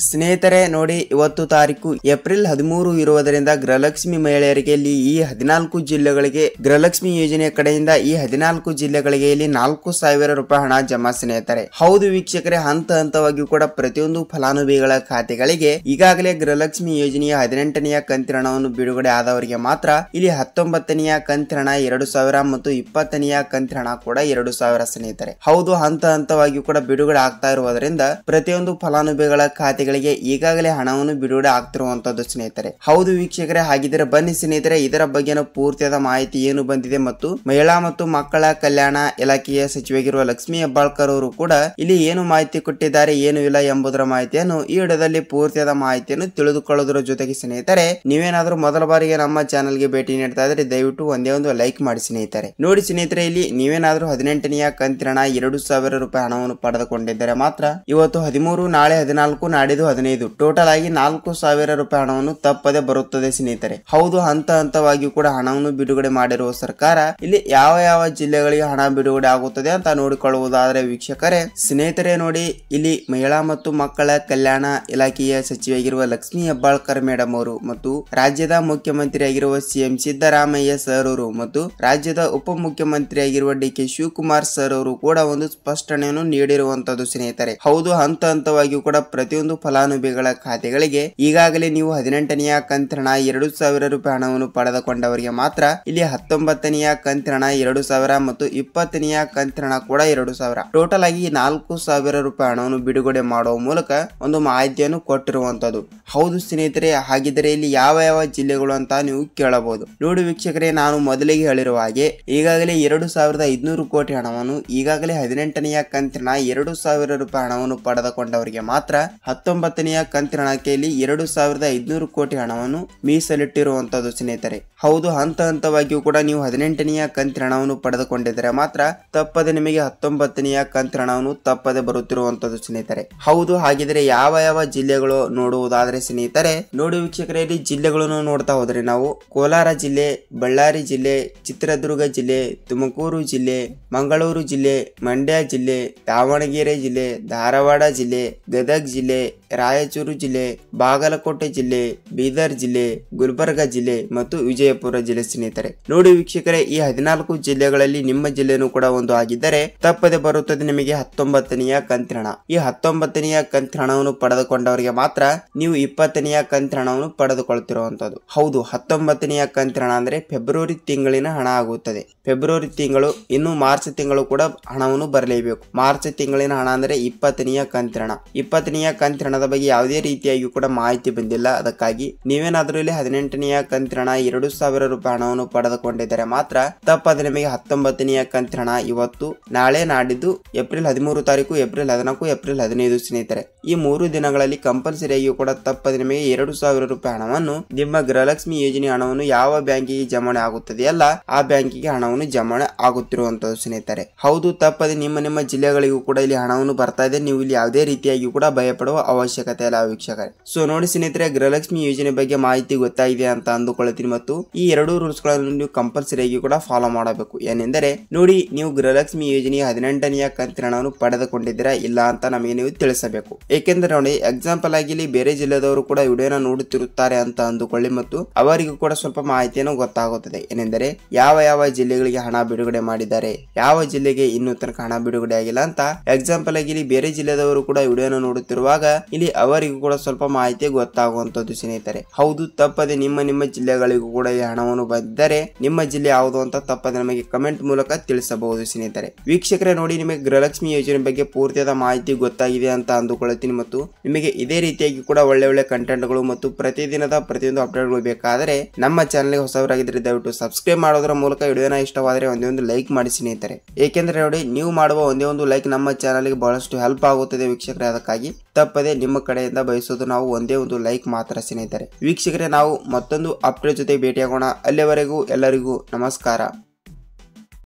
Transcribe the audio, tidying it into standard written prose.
ಸ್ನೇಹಿತರೆ ನೋಡಿ, ಇವತ್ತು ತಾರೀಕು ಏಪ್ರಿಲ್ 13 ಇರುವುದರಿಂದ ಗೃಹಲಕ್ಷ್ಮಿ ಮಹಿಳೆಯರಿಗೆ ಇಲ್ಲಿ ಈ 14 ಜಿಲ್ಲೆಗಳಿಗೆ ಗೃಹಲಕ್ಷ್ಮಿ ಯೋಜನೆಯ ಕಡೆಯಿಂದ ಈ 14 ಜಿಲ್ಲೆಗಳಿಗೆ ಇಲ್ಲಿ 4,000 ರೂಪಾಯಿ ಹಣ ಜಮಾ. ಸ್ನೇಹಿತರೆ ಹೌದು ವೀಕ್ಷಕರೇ, ಹಂತ ಹಂತವಾಗಿ ಕೂಡ ಪ್ರತಿಯೊಂದು ಫಲಾನುಭವಿಗಳ ಖಾತೆಗಳಿಗೆ ಈಗಾಗಲೇ ಗೃಹಲಕ್ಷ್ಮಿ ಯೋಜನೆಯ 18ನೆಯ ಕಂತಿನ ಹಣವನ್ನು ಬಿಡುಗಡೆ ಆದವರಿಗೆ ಮಾತ್ರ ಇಲ್ಲಿ 19ನೆಯ ಕಂತಿನ ಹಣ 2,000 ಮತ್ತು 20ನೆಯ ಕಂತಿನ ಹಣ ಕೂಡ 2,000. ಸ್ನೇಹಿತರೆ ಹೌದು, ಹಂತ ಹಂತವಾಗಿ ಕೂಡ ಬಿಡುಗಡೆ ಆಗ್ತಾ ಇರುವುದರಿಂದ ಪ್ರತಿಯೊಂದು ಫಲಾನುಭವಿಗಳ ಖಾತೆಗಳಿಗೆ ಈಗಾಗಲೇ ಹಣವನ್ನು ಬಿಡುಗಡೆ ಆಗ್ತಿರುವಂತದ್ದು. ಸ್ನೇಹಿತರೆ ಹೌದು ವೀಕ್ಷಕರೇ, ಹಾಗಿದ್ರೆ ಬನ್ನಿ ಸ್ನೇಹಿತರೆ ಇದರ ಬಗ್ಗೆನ ಪೂರ್ತಿಯಾದ ಮಾಹಿತಿ ಏನು ಬಂದಿದೆ ಮತ್ತು ಮಹಿಳಾ ಮತ್ತು ಮಕ್ಕಳ ಕಲ್ಯಾಣ ಇಲಾಖೆಯ ಸಚಿವರಾಗಿರುವ ಲಕ್ಷ್ಮೀ ಹೆಬ್ಬಾಳ್ಕರ್ ಅವರು ಕೂಡ ಇಲ್ಲಿ ಏನು ಮಾಹಿತಿ ಕೊಟ್ಟಿದ್ದಾರೆ, ಏನು ಇಲ್ಲ ಎಂಬುದರ ಮಾಹಿತಿಯನ್ನು ಈ ವಿಡಿಯೋದಲ್ಲಿ ಪೂರ್ತಿಯಾದ ಮಾಹಿತಿಯನ್ನು ತಿಳಿದುಕೊಳ್ಳುವುದರ ಜೊತೆಗೆ ಸ್ನೇಹಿತರೆ ನೀವೇನಾದ್ರೂ ಮೊದಲ ಬಾರಿಗೆ ನಮ್ಮ ಚಾನೆಲ್ಗೆ ಭೇಟಿ ನೀಡ್ತಾ ಇದ್ರೆ ದಯವಿಟ್ಟು ಒಂದೇ ಒಂದು ಲೈಕ್ ಮಾಡಿ. ಸ್ನೇಹಿತರೆ ನೋಡಿ ಸ್ನೇಹಿತರೆ, ಇಲ್ಲಿ ನೀವೇನಾದ್ರೂ 18ನೆಯ ಕಂತಿನ ಹಣ 2,000 ರೂಪಾಯಿ ಹಣವನ್ನು ಪಡೆದುಕೊಂಡಿದ್ದರೆ ಮಾತ್ರ ಇವತ್ತು 13, ನಾಳೆ 14, ನಾಡಿದ್ದು 15 ಟೋಟಲ್ ಆಗಿ 4,000 ರೂಪಾಯಿ ಹಣವನ್ನು ತಪ್ಪದೆ ಬರುತ್ತದೆ. ಸ್ನೇಹಿತರೆ ಹೌದು, ಹಂತ ಹಂತವಾಗಿ ಕೂಡ ಹಣವನ್ನು ಬಿಡುಗಡೆ ಮಾಡಿರುವ ಸರ್ಕಾರ ಇಲ್ಲಿ ಯಾವ ಯಾವ ಜಿಲ್ಲೆಗಳಿಗೆ ಹಣ ಬಿಡುಗಡೆ ಆಗುತ್ತದೆ ಅಂತ ನೋಡಿಕೊಳ್ಳುವುದಾದರೆ ವೀಕ್ಷಕರೇ ಸ್ನೇಹಿತರೆ ನೋಡಿ, ಇಲ್ಲಿ ಮಹಿಳಾ ಮತ್ತು ಮಕ್ಕಳ ಕಲ್ಯಾಣ ಇಲಾಖೆಯ ಸಚಿವರಾಗಿರುವ ಲಕ್ಷ್ಮೀ ಹೆಬ್ಬಾಳ್ಕರ್ ಮೇಡಮ್ ಅವರು ಮತ್ತು ರಾಜ್ಯದ ಮುಖ್ಯಮಂತ್ರಿಯಾಗಿರುವ ಸಿಎಂ ಸಿದ್ದರಾಮಯ್ಯ ಸರ್ ಅವರು ಮತ್ತು ರಾಜ್ಯದ ಉಪಮುಖ್ಯಮಂತ್ರಿಯಾಗಿರುವ ಡಿ.ಕೆ. ಶಿವಕುಮಾರ್ ಸರ್ ಅವರು ಕೂಡ ಒಂದು ಸ್ಪಷ್ಟನೆಯನ್ನು ನೀಡಿರುವಂತದ್ದು. ಸ್ನೇಹಿತರೆ ಹೌದು, ಹಂತ ಹಂತವಾಗಿ ಕೂಡ ಪ್ರತಿಯೊಂದು ಫಲಾನುಭವಿಗಳ ಖಾತೆಗಳಿಗೆ ಈಗಾಗಲೇ ನೀವು 18ನೆಯ ಕಂತಿನ ಹಣ 2,000 ರೂಪಾಯಿ ಹಣವನ್ನು ಪಡೆದುಕೊಂಡವರಿಗೆ ಮಾತ್ರ ಇಲ್ಲಿ 19ನೆಯ ಕಂತಿನ ಹಣ 2,000 ಮತ್ತು 20ನೆಯ ಕಂತಿನ ಹಣ ಕೂಡ 2,000 ಟೋಟಲ್ ಆಗಿ 4,000 ರೂಪಾಯಿ ಹಣವನ್ನು ಬಿಡುಗಡೆ ಮಾಡುವ ಮೂಲಕ ಒಂದು ಮಾಹಿತಿಯನ್ನು ಕೊಟ್ಟಿರುವಂತದ್ದು. ಹೌದು ಸ್ನೇಹಿತರೆ, ಹಾಗಿದ್ದರೆ ಇಲ್ಲಿ ಯಾವ ಯಾವ ಜಿಲ್ಲೆಗಳು ಅಂತ ನೀವು ಕೇಳಬಹುದು. ನೋಡಿ ವೀಕ್ಷಕರೇ, ನಾನು ಮೊದಲಿಗೆ ಹೇಳಿರುವ ಹಾಗೆ ಈಗಾಗಲೇ 2,500 ಕೋಟಿ ಹಣವನ್ನು ಈಗಾಗಲೇ 18ನೆಯ ಕಂತಿನ 2,000 ರೂಪಾಯಿ ಹಣವನ್ನು ಪಡೆದುಕೊಂಡವರಿಗೆ ಮಾತ್ರ 19ನೆಯ ಕಂತಿನ ಹಣಕ್ಕೆ ಇಲ್ಲಿ 2,500 ಕೋಟಿ ಹಣವನ್ನು ಮೀಸಲಿಟ್ಟಿರುವಂತದ್ದು. ಸ್ನೇಹಿತರೆ ಹೌದು, ಹಂತ ಹಂತವಾಗಿಯೂ ಕೂಡ ನೀವು 18ನೆಯ ಕಂತಿನ ಹಣವನ್ನು ಪಡೆದುಕೊಂಡಿದ್ದರೆ ಮಾತ್ರ ತಪ್ಪದೆ ನಿಮಗೆ 19ನೆಯ ಕಂತಿನ ಹಣವನ್ನು ತಪ್ಪದೆ ಬರುತ್ತಿರುವಂತದ್ದು. ಸ್ನೇಹಿತರೆ ಹೌದು, ಹಾಗಿದ್ರೆ ಯಾವ ಯಾವ ಜಿಲ್ಲೆಗಳು ನೋಡುವುದಾದ್ರೆ ಸ್ನೇಹಿತರೆ ನೋಡಿ ವೀಕ್ಷಕರೇ, ಇಲ್ಲಿ ಜಿಲ್ಲೆಗಳನ್ನು ನೋಡ್ತಾ ಹೋದ್ರೆ ನಾವು ಕೋಲಾರ ಜಿಲ್ಲೆ, ಬಳ್ಳಾರಿ ಜಿಲ್ಲೆ, ಚಿತ್ರದುರ್ಗ ಜಿಲ್ಲೆ, ತುಮಕೂರು ಜಿಲ್ಲೆ, ಮಂಗಳೂರು ಜಿಲ್ಲೆ, ಮಂಡ್ಯ ಜಿಲ್ಲೆ, ದಾವಣಗೆರೆ ಜಿಲ್ಲೆ, ಧಾರವಾಡ ಜಿಲ್ಲೆ, ಗದಗ ಜಿಲ್ಲೆ, ರಾಯಚೂರು ಜಿಲ್ಲೆ, ಬಾಗಲಕೋಟೆ ಜಿಲ್ಲೆ, ಬೀದರ್ ಜಿಲ್ಲೆ, ಗುಲ್ಬರ್ಗ ಜಿಲ್ಲೆ ಮತ್ತು ವಿಜಯಪುರ ಜಿಲ್ಲೆ. ಸ್ನೇಹಿತರೆ ನೋಡಿ ವೀಕ್ಷಕರೇ, ಈ 14 ಜಿಲ್ಲೆಗಳಲ್ಲಿ ನಿಮ್ಮ ಜಿಲ್ಲೆನೂ ಕೂಡ ಒಂದು ಆಗಿದ್ದರೆ ತಪ್ಪದೆ ಬರುತ್ತದೆ ನಿಮಗೆ 19ನೆಯ ಕಂತಿನ ಹಣ. ಈ 19ನೆಯ ಕಂತಿನ ಹಣವನ್ನು ಪಡೆದುಕೊಂಡವರಿಗೆ ಮಾತ್ರ ನೀವು 20ನೆಯ ಕಂತಿನ ಹಣವನ್ನು ಪಡೆದುಕೊಳ್ಳುತ್ತಿರುವಂತದ್ದು. ಹೌದು, 19ನೆಯ ಕಂತಿನ ಹಣ ಅಂದ್ರೆ ಫೆಬ್ರವರಿ ತಿಂಗಳಿನ ಹಣ ಆಗುತ್ತದೆ. ಫೆಬ್ರವರಿ ತಿಂಗಳು ಇನ್ನು ಮಾರ್ಚ್ ತಿಂಗಳು ಕೂಡ ಹಣವನ್ನು ಬರಲೇಬೇಕು. ಮಾರ್ಚ್ ತಿಂಗಳಿನ ಹಣ ಅಂದ್ರೆ 20ನೆಯ ಕಂತಿನ ಹಣ. 20ನೆಯ ಕಂತಿನ ಹಣದ ಬಗ್ಗೆ ಯಾವುದೇ ರೀತಿಯಾಗಿ ಕೂಡ ಮಾಹಿತಿ ಬಂದಿಲ್ಲ. ಅದಕ್ಕಾಗಿ ನೀವೇನಾದ್ರೂ ಇಲ್ಲಿ 18ನೆಯ ಕಂತಿನ ಹಣ 2,000 ರೂಪಾಯಿ ಹಣವನ್ನು ಪಡೆದುಕೊಂಡಿದ್ದರೆ ಮಾತ್ರ ತಪ್ಪದೆ ನಿಮಗೆ 19ನೆಯ ಕಂತಿನ ಹಣ ಇವತ್ತು, ನಾಳೆ, ನಾಡಿದ್ದು ಏಪ್ರಿಲ್ 13 ತಾರೀಕು, ಏಪ್ರಿಲ್ 14, ಏಪ್ರಿಲ್ 15 ಸ್ನೇಹಿತರೆ ಈ 3 ದಿನಗಳಲ್ಲಿ ಕಂಪಲ್ಸರಿಯಾಗಿ ಕೂಡ ತಪ್ಪದೆ ನಿಮಗೆ 2,000 ರೂಪಾಯಿ ಹಣವನ್ನು ನಿಮ್ಮ ಗೃಹಲಕ್ಷ್ಮಿ ಯೋಜನೆ ಹಣವನ್ನು ಯಾವ ಬ್ಯಾಂಕಿಗೆ ಜಮಾವಣೆ ಆಗುತ್ತದೆಯಲ್ಲ ಆ ಬ್ಯಾಂಕಿಗೆ ಹಣವನ್ನು ಜಮಾವಣೆ ಆಗುತ್ತಿರುವಂತದ್ದು. ಸ್ನೇಹಿತರೆ ಹೌದು, ತಪ್ಪದೆ ನಿಮ್ಮ ಜಿಲ್ಲೆಗಳಿಗೂ ಕೂಡ ಇಲ್ಲಿ ಹಣವನ್ನು ಬರ್ತಾ ಇದೆ. ನೀವು ಇಲ್ಲಿ ಯಾವುದೇ ರೀತಿಯಾಗಿ ಕೂಡ ಭಯಪಡುವ ಅವಶ್ಯಕತೆ ಇಲ್ಲ ವೀಕ್ಷಕರೇ. ಸೊ ನೋಡಿ ಸ್ನೇಹಿತರೆ, ಗೃಹಲಕ್ಷ್ಮಿ ಯೋಜನೆ ಬಗ್ಗೆ ಮಾಹಿತಿ ಗೊತ್ತಾಗಿದೆ ಅಂತ ಅಂದುಕೊಳ್ಳುತ್ತೀನಿ ಮತ್ತು ಈ 2 ರೂಲ್ಸ್ ಗಳನ್ನು ನೀವು ಕಂಪಲ್ಸರಿಯಾಗಿ ಕೂಡ ಫಾಲೋ ಮಾಡಬೇಕು. ಏನೆಂದರೆ ನೋಡಿ, ನೀವು ಗೃಹಲಕ್ಷ್ಮಿ ಯೋಜನೆಯ 18ನೆಯ ಕಂತಿನ ಹಣವನ್ನು ಪಡೆದುಕೊಂಡಿದ್ದೀರಾ ಇಲ್ಲ ಅಂತ ನಮಗೆ ನೀವು ತಿಳಿಸಬೇಕು. ಏಕೆಂದರೆ ನೋಡಿ, ಎಕ್ಸಾಂಪಲ್ ಆಗಿ ಇಲ್ಲಿ ಬೇರೆ ಜಿಲ್ಲೆದವರು ಕೂಡ ವಿಡಿಯೋನ ನೋಡುತ್ತಿರುತ್ತಾರೆ ಅಂತ ಅಂದುಕೊಳ್ಳಿ ಮತ್ತು ಅವರಿಗೂ ಕೂಡ ಸ್ವಲ್ಪ ಮಾಹಿತಿಯನ್ನು ಗೊತ್ತಾಗುತ್ತದೆ. ಏನೆಂದರೆ ಯಾವ ಯಾವ ಜಿಲ್ಲೆಗಳಿಗೆ ಹಣ ಬಿಡುಗಡೆ ಮಾಡಿದ್ದಾರೆ, ಯಾವ ಜಿಲ್ಲೆಗೆ ಇನ್ನೂ ತನಕ ಹಣ ಬಿಡುಗಡೆ ಆಗಿಲ್ಲ ಅಂತ ಎಕ್ಸಾಂಪಲ್ ಆಗಿ ಇಲ್ಲಿ ಬೇರೆ ಜಿಲ್ಲೆದವರು ಕೂಡ ವಿಡಿಯೋನ ನೋಡುತ್ತಿರುವಾಗ ಇಲ್ಲಿ ಅವರಿಗೂ ಕೂಡ ಸ್ವಲ್ಪ ಮಾಹಿತಿ ಗೊತ್ತಾಗುವಂತದ್ದು. ಸ್ನೇಹಿತರೆ ಹೌದು, ತಪ್ಪದೆ ನಿಮ್ಮ ಜಿಲ್ಲೆಗಳಿಗೂ ಕೂಡ ಈ ಹಣವನ್ನು ಬಂದಿದ್ದರೆ ನಿಮ್ಮ ಜಿಲ್ಲೆ ಯಾವುದು ಅಂತ ತಪ್ಪದೆ ನಮಗೆ ಕಮೆಂಟ್ ಮೂಲಕ ತಿಳಿಸಬಹುದು. ಸ್ನೇಹಿತರೆ ವೀಕ್ಷಕರೇ ನೋಡಿ, ನಿಮಗೆ ಗೃಹಲಕ್ಷ್ಮಿ ಯೋಜನೆ ಬಗ್ಗೆ ಪೂರ್ತಿಯಾದ ಮಾಹಿತಿ ಗೊತ್ತಾಗಿದೆ ಅಂತ ಅಂದುಕೊಳ್ಳುತ್ತೀನಿ ಮತ್ತು ನಿಮಗೆ ಇದೇ ರೀತಿಯಾಗಿ ಕೂಡ ಒಳ್ಳೆ ಕಂಟೆಂಟ್ಗಳು ಮತ್ತು ಪ್ರತಿದಿನದ ಪ್ರತಿಯೊಂದು ಅಪ್ಡೇಟ್ಗಳು ಬೇಕಾದರೆ ನಮ್ಮ ಚಾನಲ್ಗೆ ಹೊಸವರಾಗಿದ್ದರೆ ದಯವಿಟ್ಟು ಸಬ್ಸ್ಕ್ರೈಬ್ ಮಾಡೋದರ ಮೂಲಕ ವಿಡಿಯೋನ ಇಷ್ಟವಾದರೆ ಒಂದೇ ಒಂದು ಲೈಕ್ ಮಾಡಿ ಸ್ನೇಹಿತರೆ. ಏಕೆಂದ್ರೆ ನೋಡಿ, ನೀವು ಮಾಡುವ ಒಂದೇ ಒಂದು ಲೈಕ್ ನಮ್ಮ ಚಾನಲ್ಗೆ ಬಹಳಷ್ಟು ಹೆಲ್ಪ್ ಆಗುತ್ತದೆ ವೀಕ್ಷಕರೇ. ಅದಕ್ಕಾಗಿ ತಪ್ಪದೆ ನಿಮ್ಮ ಕಡೆಯಿಂದ ಬಯಸೋದು ನಾವು ಒಂದೇ ಒಂದು ಲೈಕ್ ಮಾತ್ರ ಸ್ನೇಹಿತರೆ. ವೀಕ್ಷಕರೇ, ನಾವು ಮತ್ತೊಂದು ಅಪ್ಡೇಟ್ ಜೊತೆ ಭೇಟಿಯಾಗೋಣ. ಅಲ್ಲಿವರೆಗೂ ಎಲ್ಲರಿಗೂ ನಮಸ್ಕಾರ.